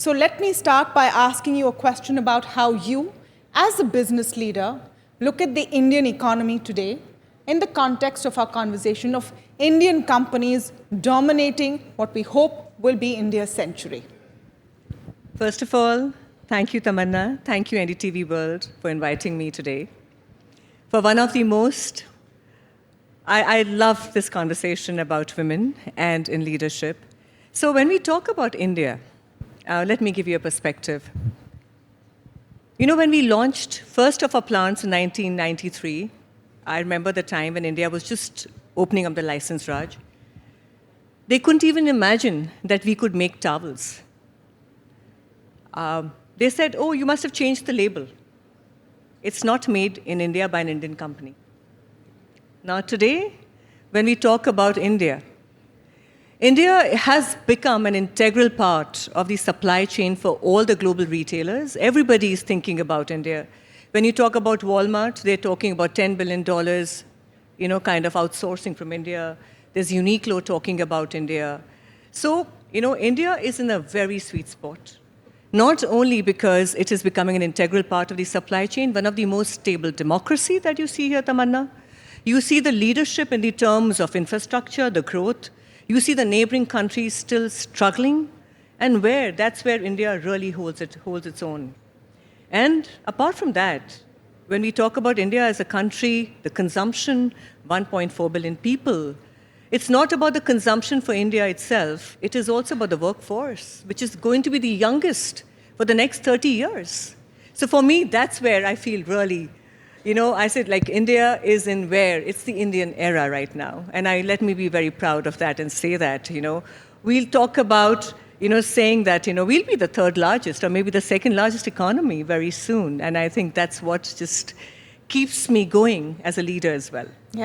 So let me start by asking you a question about how you, as a business leader, look at the Indian economy today in the context of our conversation of Indian companies dominating what we hope will be India's century. First of all, thank you, Tamanna. Thank you, NDTV World, for inviting me today. For one of the most, I love this conversation about women and in leadership. So when we talk about India, let me give you a perspective. You know, when we launched first of our plants in 1993, I remember the time when India was just opening up the license Raj. They couldn't even imagine that we could make towels. They said, oh, you must have changed the label. It's not made in India by an Indian company. Now today, when we talk about India, India has become an integral part of the supply chain for all the global retailers. Everybody is thinking about India. When you talk about Walmart, they're talking about $10 billion, kind of outsourcing from India. There's Uniqlo talking about India. So, India is in a very sweet spot. Not only because it is becoming an integral part of the supply chain, one of the most stable democracy that you see here, Tamanna. You see the leadership in the terms of infrastructure, the growth. You see the neighboring countries still struggling, and that's where India really holds its own. And apart from that, when we talk about India as a country, the consumption, 1.4 billion people, it's not about the consumption for India itself, it is also about the workforce, which is going to be the youngest for the next 30 years. So for me, that's where I feel really, I said India is in where, it's the Indian era right now. And let me be very proud of that and say that, we'll talk about, saying that, we'll be the third largest or maybe the second largest economy very soon. And I think that's what just keeps me going as a leader as well.